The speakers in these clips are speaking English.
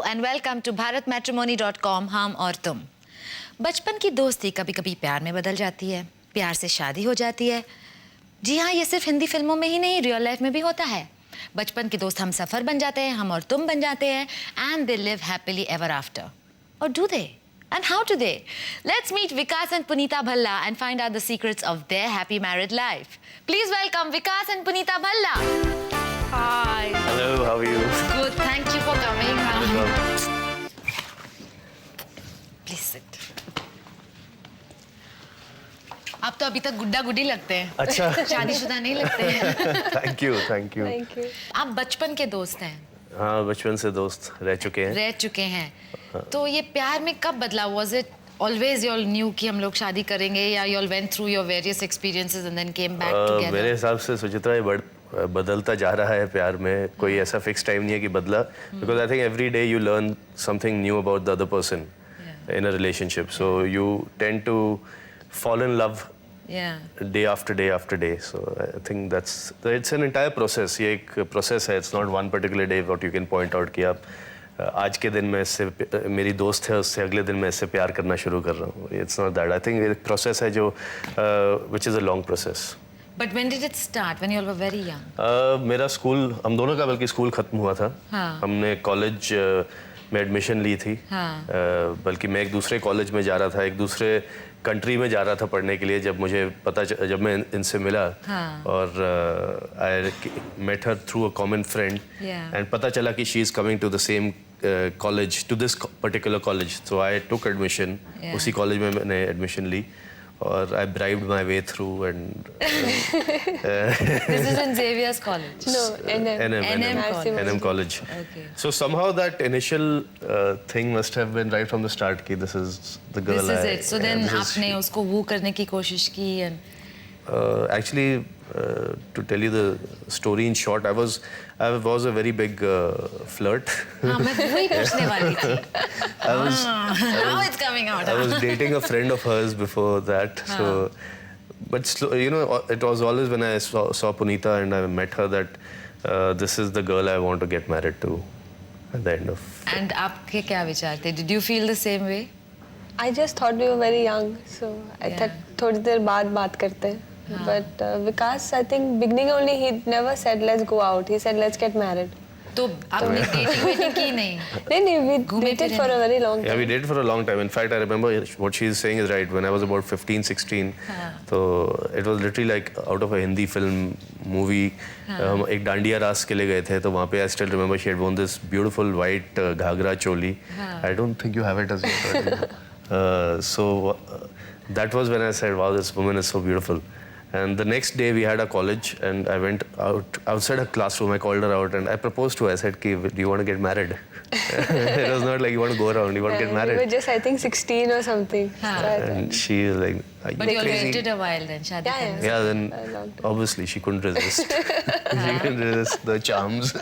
and welcome to bharatmatrimony.com हम और तुम। बचपन की दोस्ती कभी कभी प्यार में बदल जाती है, प्यार से शादी हो जाती है। जी हाँ, ये सिर्फ हिंदी फिल्मों में ही नहीं, रियल लाइफ में भी होता है। बचपन के दोस्त हम सफर बन जाते हैं, हम और तुम बन जाते हैं, and they live happily ever after. Or do they? And how do they? Let's meet Vikas and Punita Bhalla and find out the secrets of their happy married life. Please welcome Vikas and Punita Bhalla. Hi. Hello, how are you? Good, thank you for coming. Please sit. आप तो अभी तक गुड्डा गुड्डी लगते हैं। अच्छा। शादीशुदा नहीं लगते हैं। Thank you, thank you. Thank you. आप बचपन के दोस्त हैं। हाँ, बचपन से दोस्त रह चुके हैं। तो ये प्यार में कब बदला? Was it always you all knew कि हम लोग शादी करेंगे, या you all went through your various experiences and then came back together? मेरे हिसाब से सुचित्रा ये बदलता जा रहा है प्यार में। कोई ऐसा फिक्स टाइम नहीं है कि बदला, because I think every day you learn something new about the other person in a relationship. So you tend to fall in love day after day after day. So I think it's an entire process. ये एक process है. It's not one particular day what you can point out कि आप आज के दिन में इससे मेरी दोस्त है, उससे अगले दिन मैं इससे प्यार करना शुरू कर रहा हूँ. It's not that. I think एक process है जो which is a long process. But when did it start? When you all were very young? मेरा स्कूल, हम दोनों का बल्कि स्कूल खत्म हुआ था. हाँ. हमने कॉलेज में एडमिशन ली थी. हाँ. बल्कि मैं एक दूसरे कॉलेज में जा रहा था, एक दूसरे कंट्री में जा रहा था पढ़ने के लिए. जब मुझे जब मैं इनसे मिला, हाँ. और I met her through a common friend, and पता चला कि she is coming to the same college, to this particular college. So I took admission. उसी कॉलेज में मैंने एडमिशन ली. और I bribed my way through and This is in Xavier's college. No, NM college. Okay. So somehow that initial thing must have been right from the start कि this is the girl. This is it. So then आपने उसको woo करने की कोशिश की and actually to tell you the story in short, I was a very big flirt. हाँ, मैं वही पूछने वाली थी. Now it's coming out. I was dating a friend of hers before that. So, but you know, it was always when I saw Punita and I met her that this is the girl I want to get married to at the end of. And आपके क्या विचार थे? Did you feel the same way? I just thought we were very young, so I thought थोड़ी देर बाद बात करते हैं. But Vikas, I think beginning only he never said let's go out. He said let's get married. तो आपने dating की नहीं? नहीं, we dated for a very long time. Yeah, we dated for a long time. In fact, I remember what she is saying is right. When I was about 15, 16, so it was literally like out of a Hindi film movie. हम एक डांडिया रास के लिए गए थे, तो वहाँ पे I still remember she had worn this beautiful white ghagra choli. I don't think you have it as well. So that was when I said, wow, this woman is so beautiful. And the next day we had a college and I went outside her classroom. I called her out and I proposed to her. I said, do you want to get married? It was not like you want to go around, you want to get married. We were just, I think, 16 or something. And she was like, are you But you all crazy? waited a while then, शादी करने से. Yeah, then obviously she couldn't resist. She couldn't resist the charms.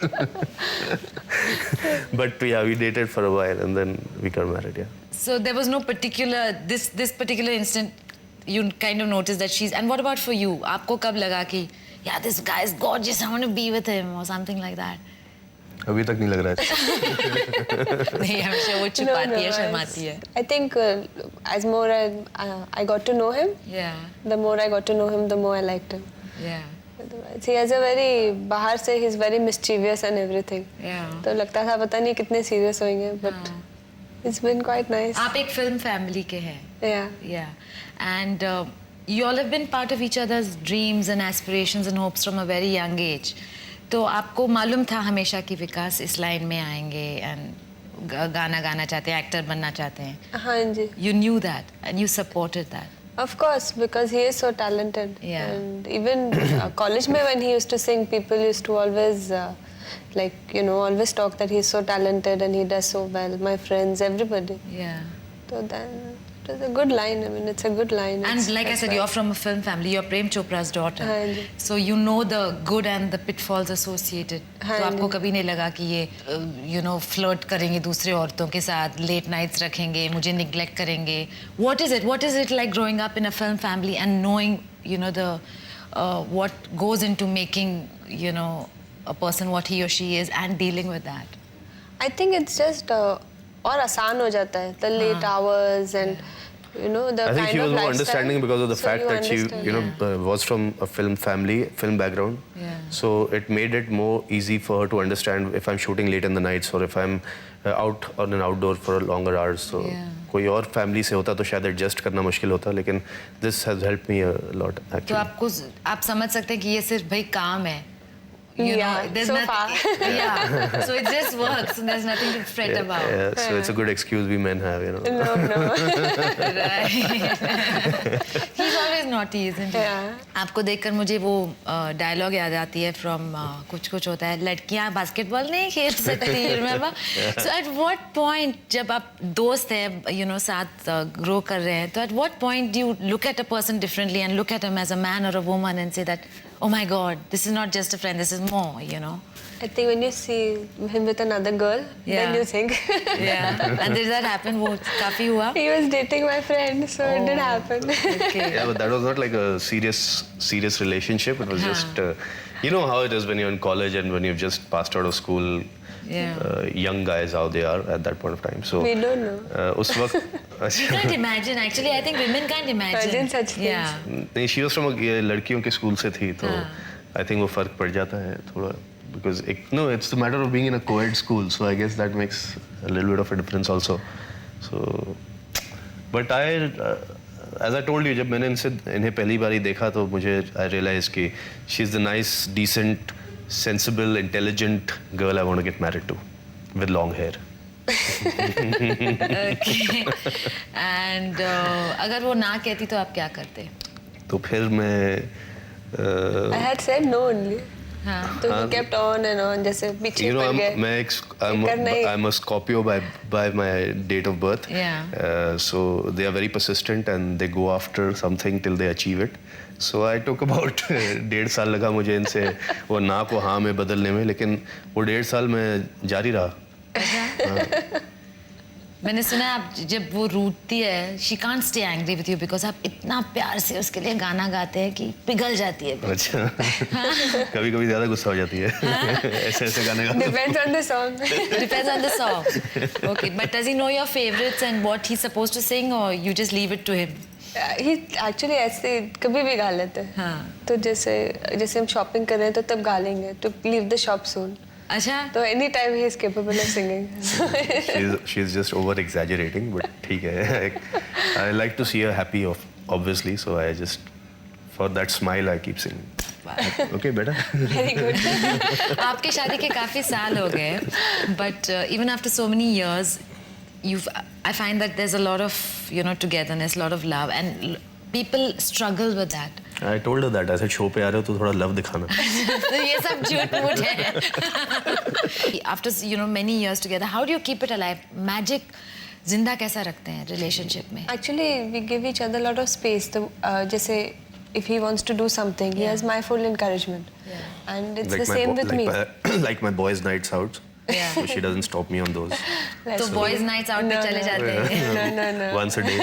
But yeah, we dated for a while and then we got married, yeah. So there was no particular, this particular instant, you kind of noticed that she's, and what about for you? आपको कब लगा कि, yeah, this guy is gorgeous, I want to be with him or something like that? अभी तक नहीं लग रहा है. नहीं, हमेशा वो छुपाती है, शर्माती है. I think as more I got to know him, the more I got to know him, the more I liked him. Yeah. He has a very, बाहर से he's very mischievous and everything. Yeah. तो लगता था पता नहीं कितने serious होंगे, but it's been quite nice. आप एक film family के हैं. Yeah. Yeah. And you all have been part of each other's dreams and aspirations and hopes from a very young age. तो आपको मालूम था हमेशा कि विकास इस लाइन में आएंगे and गाना गाना चाहते हैं, एक्टर बनना चाहते हैं. हाँ जी. You knew that and you supported that. Of course, because he is so talented. Yeah. And even college में when he used to sing, people used to always like, you know, always talk that he's so talented and he does so well. My friends, everybody. Yeah. So then it was a good line. I mean, it's a good line. And like I said, you're from a film family. You're Prem Chopra's daughter. हाँ जी. So you know the good and the pitfalls associated. हाँ तो जी. आपको कभी नहीं लगा कि ये you know flirt करेंगे दूसरे औरतों के साथ, late nights रखेंगे, मुझे neglect करेंगे. What is it? What is it like growing up in a film family and knowing you know the what goes into making you know a person what he or she is and dealing with that? I think it's just और आसान हो जाता है, the late hours and you know the I think kind she of was more lifestyle. understanding because of the So fact you that she, understand, you know, was from a film family, film background. Yeah. So it made it more easy for her to understand if I'm shooting late in the nights or if I'm out on an outdoor for longer hours. So Yeah. कोई और family से होता तो शायद adjust करना मुश्किल होता, लेकिन this has helped me a lot तो actually. आपको आप समझ सकते हैं कि ये सिर्फ भाई काम है. You know, Yeah, there's so nothing. Yeah, so it just works, and there's nothing to fret about. Yeah, so it's a good excuse we men have, you know. No. Right. He's always naughty, isn't he? Yeah. आपको देखकर मुझे वो dialogue याद आती है from कुछ होता है, लड़कियां बास्केटबॉल नहीं खेल सकती, you remember? So at what point जब आप दोस्त हैं, you know, साथ ग्रो कर रहे हैं, तो at what point do you look at a person differently and look at him as a man or a woman and say that, oh my God, this is not just a friend, this is more, you know? I think when you see him with another girl, Yeah. then you think. Yeah. And did that happen? वो काफी हुआ? He was dating my friend, so it did happen. Okay. Yeah, but that was not like a serious relationship. It was just, you know how it is when you're in college and when you've just passed out of school. Yeah. Young guys, how they are at that point of time. So We don't know. उस वक्त You can't imagine. Actually, I think women can't imagine. Imagine such things. Yeah. नहीं, she was from लड़कियों के school से थी, तो I think वो फर्क पड़ जाता है थोड़ा, because it's the matter of being in a co-ed school, so I guess that makes a little bit of a difference also. So, but as I told you, जब मैंने इन्हें पहली बारी देखा तो मुझे I realized कि she's the nice, decent, sensible, intelligent girl I want to get married to, with long hair. Okay. And अगर वो ना कहती तो आप क्या करते? तो फिर मैं I had said no only. हाँ. So he kept on and on, जैसे पीछे You know, पड़ गए. I'm a Scorpio by my date of birth. Yeah. So they are very persistent and they go after something till they achieve it. So I took about 1.5 साल लगा मुझे इनसे वो ना को हाँ में बदलने में, लेकिन वो 1.5 साल में जारी रहा. मैंने सुना है आप जब वो रूठती है, she can't stay angry with you because आप इतना प्यार से उसके लिए गाना गाते हैं कि पिघल जाती है. अच्छा. कभी-कभी ज़्यादा गुस्सा हो जाती है. ऐसे गाने गाते. Depends on the song. Depends on the song. Okay, but does he know your favorites and what he's supposed to sing, or you just leave it to him? He actually ऐसे कभी भी गा लेते हैं. हाँ. तो जैसे हम शॉपिंग कर रहे हैं तो तब गा लेंगे. To leave the shop soon. अच्छा. तो any time he is capable of singing. She's just over exaggerating, but ठीक है. I like to see her happy, obviously, so I just, for that smile I keep singing. Okay, better. Very good. आपकी शादी के काफी साल हो गए, but even after so many years, I find that there's a lot of, you know, togetherness, a lot of love, and people struggle with that. I told her that. I said, show पे आ रहे हो तो थोड़ा love दिखाना. तो ये सब झूठ मूठ है. After, you know, many years together, how do you keep it alive? Magic जिंदा कैसा रखते हैं relationship में? Actually, we give each other a lot of space. तो जैसे if he wants to do something, he has my full encouragement. Yeah. And it's the same with me. Like my boys' nights out. Yeah. So she doesn't stop me on those. तो boys nights out पे चले जाते हैं. No. Once a day.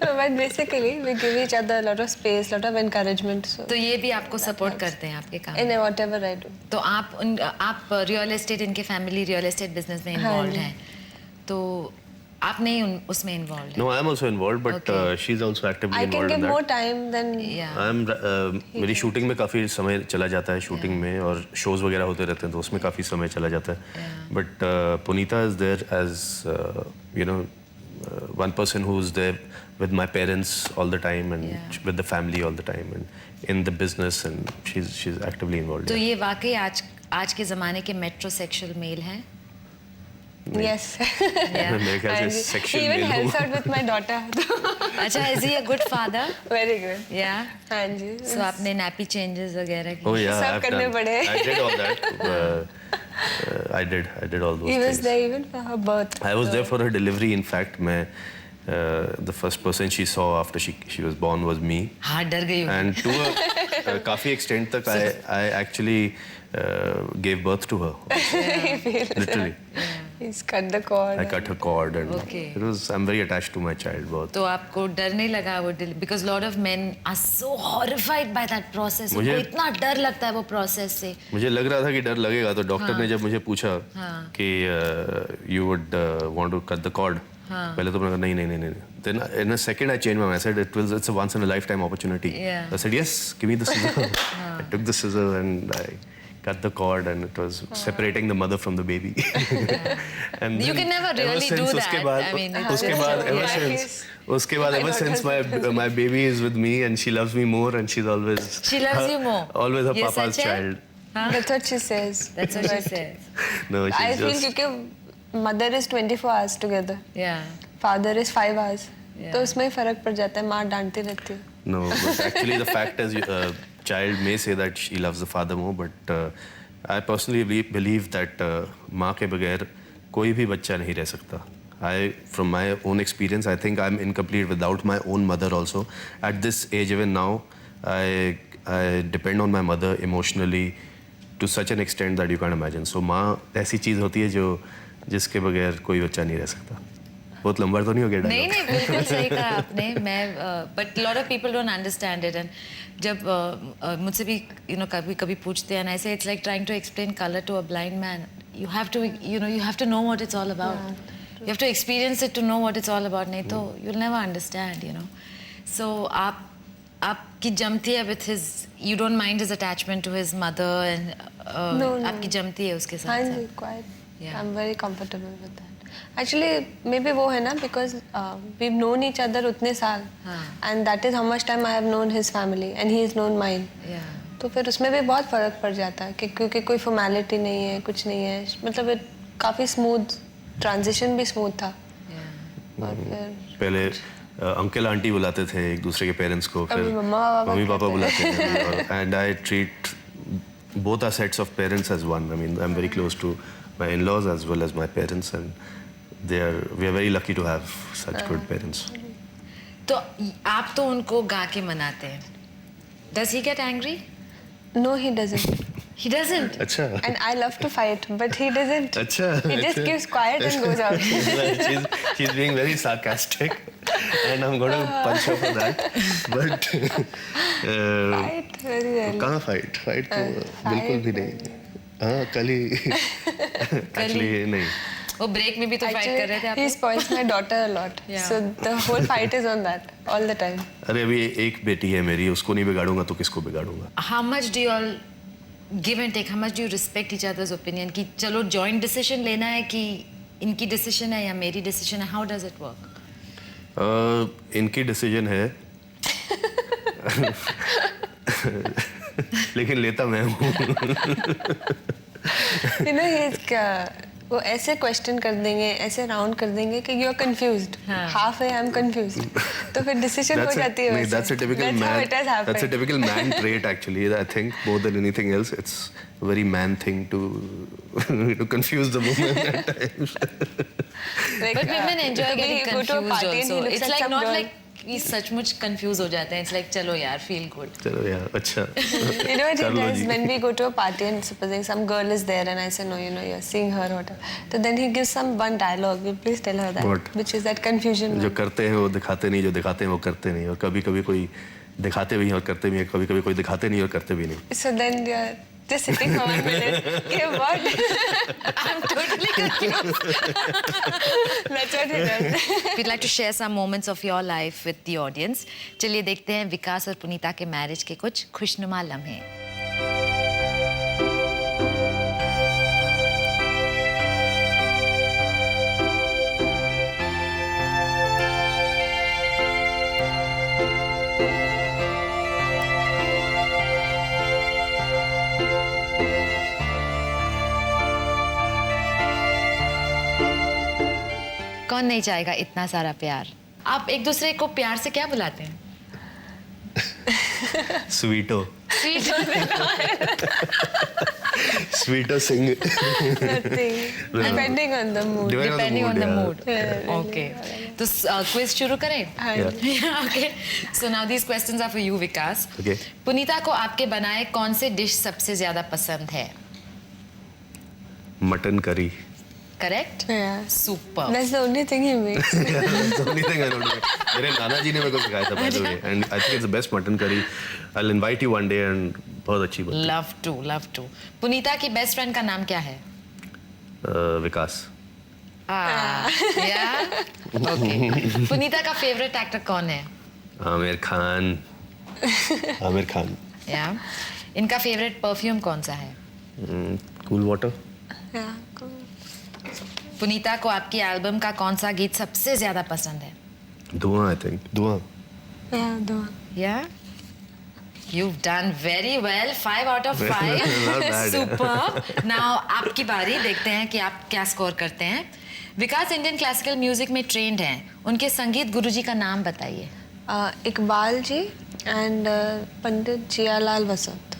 But basically, we give each other a lot of space, lot of encouragement. So तो ये भी आपको support करते हैं आपके काम. in whatever I do. तो आप रियल एस्टेट, इनके फैमिली रियल एस्टेट बिजनेस में इन्वॉल्व हैं, तो आप नहीं उसमें involve No, I am also involved, but Okay. she's also actively I can involved give in more that. time than हैं? मेरी शूटिंग में काफ़ी समय चला जाता है शूटिंग में, और शोज वगैरह होते रहते हैं तो उसमें काफ़ी समय चला जाता है. But Punita is there as you know one person who's there with my parents all the time and with the family all the time and in the business, and she's actively involved. तो ये वाकई आज के ज़माने के मेट्रोसेक्सुअल mail हैं? yes. मेरे ख्याल से And he sexual even male helps हो. out with my daughter. अच्छा, is he a good father? Very good. Yeah. हाँ जी. So आपने nappy changes वगैरह की? Oh yeah, सब I've करने done. पड़े. I did all that. I did all those He was things. there even for her birth. I was there for her delivery. In fact, the first person she saw after she was born was me. हाँ, डर गई होगी. And to a काफी extent तक I actually gave birth to her. He feels Literally. Yeah. He's cut the cord. I cut her cord and Okay. I'm very attached to my child बहुत. तो आपको डर नहीं लगा वो because lot of men are so horrified by that process. उनको इतना डर लगता है वो process से. मुझे लग रहा था कि डर लगेगा तो डॉक्टर ने जब मुझे पूछा कि you would want to cut the cord. पहले तो मैंने कहा नहीं. Then in a second I changed my mind. I said it's a once in a lifetime opportunity. Yeah. I said yes, give me the scissor. I took the scissor and I cut the cord and it was separating the mother from the baby. And You can never really do that. उसके बाद I mean, उसके बाद ever since my baby is with me and she loves me more and she's always She loves you more. always her ये papa's सच है? child. That's what she says. That's what she But says. No, I she's feel just क्योंकि mother is 24 hours together. Yeah. Father is 5 hours. Yeah. तो उसमें ही फर्क पड़ जाता है. माँ डांटती रहती है. no, but actually the fact is child may say that she loves the father more, but I personally believe that माँ के बगैर कोई भी बच्चा नहीं रह सकता. From my own experience, I think I'm incomplete without my own mother also. At this age, even now, I depend on my mother emotionally to such an extent that you can't imagine. So माँ ऐसी चीज़ होती है जो जिसके बगैर कोई बच्चा नहीं रह सकता. बहुत लंबा तो नहीं हो गया नहीं dialogue? बिल्कुल सही कहा आपने. मैं but lot of people don't understand it and जब मुझसे भी कभी पूछते हैं and I say it's like trying to explain color to a blind man. You have to know what it's all about. You have to experience it to know what it's all about. नहीं तो you'll never understand. So आपकी जमती है with his. You don't mind his attachment to his mother and No. आपकी जमती है उसके साथ. हाँ जी, quite. Yeah. I'm very comfortable with that. Actually, maybe वो है ना because we've known each other उतने साल. And that is how much time I have known his family and he has known mine. Yeah. तो फिर उसमें भी बहुत फर्क पड़ जाता है कि क्योंकि कोई फॉर्मेलिटी नहीं है, कुछ नहीं है. मतलब काफ़ी स्मूथ ट्रांजिशन भी स्मूथ था. और फिर पहले अंकल आंटी बुलाते थे एक दूसरे के पेरेंट्स को, फिर अभी मम्मी पापा बुलाते हैं. And I treat both our sets of parents as one. I mean, I'm very close to my in-laws as well as my parents, and we are very lucky to have such good parents. तो आप तो उनको गा के मनाते हैं. Does he get angry? no, he doesn't. He doesn't. अच्छा. And I love to fight, but he doesn't. अच्छा. He just keeps quiet and goes out. she's being very sarcastic, and I'm going to punch her for that. But Fight very rarely. कहाँ fight? Fight तो बिल्कुल भी नहीं. हाँ कल ही. Actually नहीं. वो ब्रेक में भी तो फाइट कर रहे थे आप. He spoils my daughter a lot. Yeah. So the whole fight is on that all the time. अरे अभी एक बेटी है मेरी, उसको नहीं बिगाड़ूंगा तो किसको बिगाड़ूंगा? How much do you all give and take? How much do you respect each other's opinion? कि चलो joint decision लेना है कि इनकी decision है या मेरी decision है? How does it work? इनकी डिसीजन है. लेकिन लेता मैं हूँ. You know, वो ऐसे क्वेश्चन कर देंगे, ऐसे राउंड कर देंगे कि यू आर कंफ्यूज्ड. हाफ है आई एम कंफ्यूज्ड. तो फिर डिसीजन हो जाती है वैसे. That's a typical That's man. how it has happened. That's a typical man trait actually. I think more than anything else, it's a very man thing to confuse the woman at times. Like, But women enjoy कभी getting go to a confused party and he also. looks It's at like some not girl. like we सचमुच confuse हो जाते हैं. It's like चलो यार feel good. चलो यार अच्छा. You know what कर he low does ji. when we go to a party and supposing some girl is there and I say no, you're seeing her or whatever. So then he gives some one dialogue. You please tell her that. What? Which is that confusion. जो करते हैं वो दिखाते नहीं, जो दिखाते हैं वो करते नहीं, और कभी कभी कोई दिखाते भी हैं और करते भी हैं, कभी कभी कोई दिखाते नहीं और करते भी नहीं. So then you're just sitting for 1 minute. Okay, what? I'm totally confused. That's what he does. We'd like to share some moments of your life with the audience. चलिए देखते हैं विकास और पुनीता के मैरिज के कुछ खुशनुमा लम्हे. कौन नहीं चाहेगा इतना सारा प्यार. आप एक दूसरे को प्यार से क्या बुलाते हैं? स्वीटो. Sweet. स्वीटो Singh. Nothing. Depending on the mood. Depending on the yeah. mood. Okay. तो क्विज शुरू करें? Okay. So now these questions are for you, Vikas. Okay. पुनीता को आपके बनाए कौन से डिश सबसे ज्यादा पसंद है? Mutton curry. correct? Yeah. Super. That's the only thing he makes. That's the only thing I know to make. मेरे नाना जी ने मेरे को सिखाया था by the way, and I think it's the best mutton curry. I'll invite you one day and बहुत अच्छी बनती है। Love to. पुनीता की बेस्ट फ्रेंड का नाम क्या है? विकास। Yeah. Okay. पुनीता का फेवरेट एक्टर कौन है? आमिर खान। Yeah. इनका फेवरेट परफ्यूम कौन सा है? Cool water. Yeah, cool. पुनीता को आपकी एल्बम का कौन सा गीत सबसे ज्यादा पसंद है? धुआं I think। धुआं। Yeah, Dua. Yeah. You've done very well. 5 out of 5. Not bad, Superb. Now आपकी बारी, देखते हैं कि आप क्या स्कोर करते हैं। विकास इंडियन क्लासिकल म्यूजिक में ट्रेंड हैं। उनके संगीत गुरुजी का नाम बताइए। Iqbal ji and Pandit Jialal Vasant.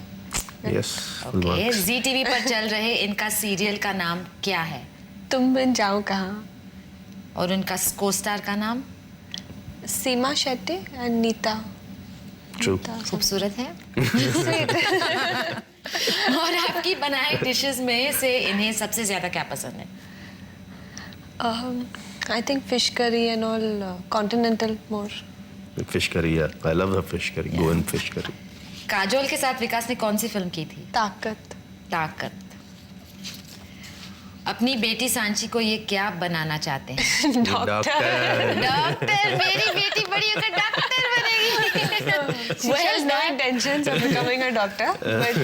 Yes। Okay, Zee TV पर चल रहे इनका सीरियल का नाम क्या है? तुम बिन जाऊं कहाँ. और उनका को स्टार का नाम? सीमा शेट्टी and नीता. True। खूबसूरत है। और आपकी बनाए डिशेस में से इन्हें सबसे ज्यादा क्या पसंद है? I think fish curry and all continental more. Fish curry, yeah. I love the fish curry. Goan fish curry। Kajol के साथ विकास ने कौन सी फिल्म की थी? ताकत। अपनी बेटी सांची को ये क्या बनाना चाहते हैं? डॉक्टर। मेरी बेटी बड़ी होकर डॉक्टर बनेगी। She has no intentions of becoming a doctor, but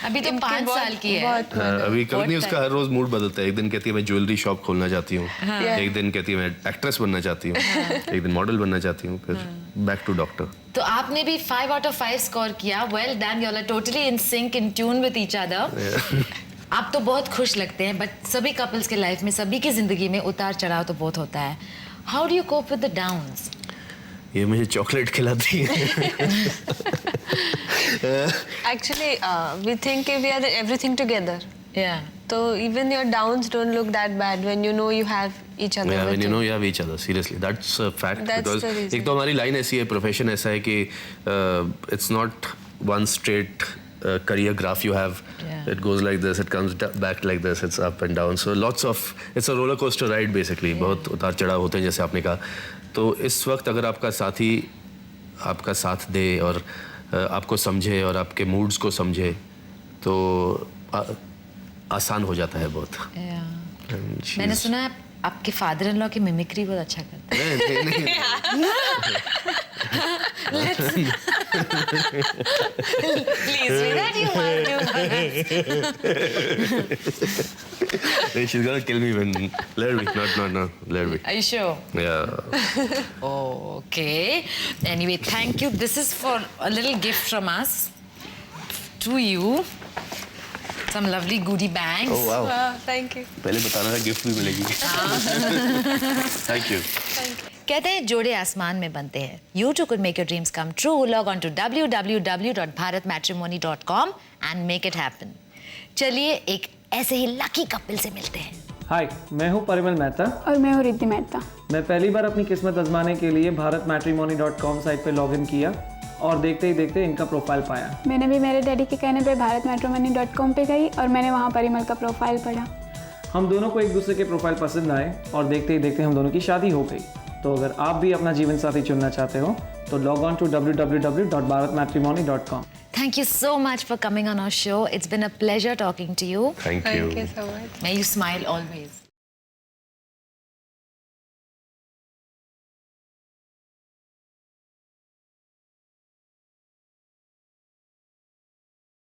अभी तो 5 साल की है। अभी कभी नहीं, उसका हर रोज मूड बदलता है। एक दिन कहती है मैं ज्वेलरी शॉप खोलना चाहती हूँ, एक दिन कहती है मैं एक्ट्रेस बनना चाहती हूँ, एक दिन मॉडल बनना चाहती हूँ, फिर बैक टू डॉक्टर। तो आपने भी 5 out of 5 स्कोर किया। Well done, you are totally in sync, in tune with each other. आप तो बहुत खुश लगते हैं, बट सभी कपल्स के लाइफ में, सभी की जिंदगी में उतार चढ़ाव तो बहुत होता है। How do you cope with the downs? ये मुझे चॉकलेट खिलाती है। actually we think we are everything together. Yeah. So even your downs don't look that bad when you know you have each other. Yeah, with when you know you have each other, seriously, that's a fact. That's because the reason. एक तो हमारी line ऐसी है, profession ऐसा है कि it's not one straight career graph you have. Yeah. It goes like this, it comes back like this, it's up and down. So lots of, it's a roller coaster ride basically. बहुत उतार चढ़ाव होते हैं जैसे आपने कहा। तो इस वक्त अगर आपका साथी आपका साथ दे और आपको समझे और आपके मूड्स को समझे तो आसान हो जाता है बहुत। मैंने सुना है आपके फादर इन लॉ की मिमिक्री बहुत अच्छा करते हैं। She's gonna kill me when Lerwick, not Lerwick. Are you sure? Yeah. Okay. Anyway, thank you. This is for a little gift from us to you. Some lovely goodie bags. Oh wow. Thank you. पहले बताना था gift भी मिलेगी। Thank you. कहते हैं जोड़े आसमान में बनते हैं। You too could make your dreams come true. Log on to www.bharatmatrimony.com and make it happen. चलिए एक ऐसे ही लकी कपल से मिलते हैं। हाय, मैं हूँ परिमल मेहता। और मैं हूँ रिद्धि मेहता। मैं पहली बार अपनी किस्मत आजमाने के लिए bharatmatrimony.com साइट पे लॉगिन किया और देखते ही देखते इनका प्रोफाइल पाया। मैंने भी मेरे डैडी के कहने पे bharatmatrimony.com पे गई और मैंने वहाँ परिमल का प्रोफाइल पढ़ा। हम दोनों को एक दूसरे के प्रोफाइल पसंद आए और देखते ही देखते हम दोनों की शादी हो गई। तो अगर आप भी अपना जीवन साथी चुनना चाहते हो तो log on to www.bharatmatrimony.com। Thank you so much for coming on our show. It's been a pleasure talking to you. Thank you. Thank you so much. May you smile always.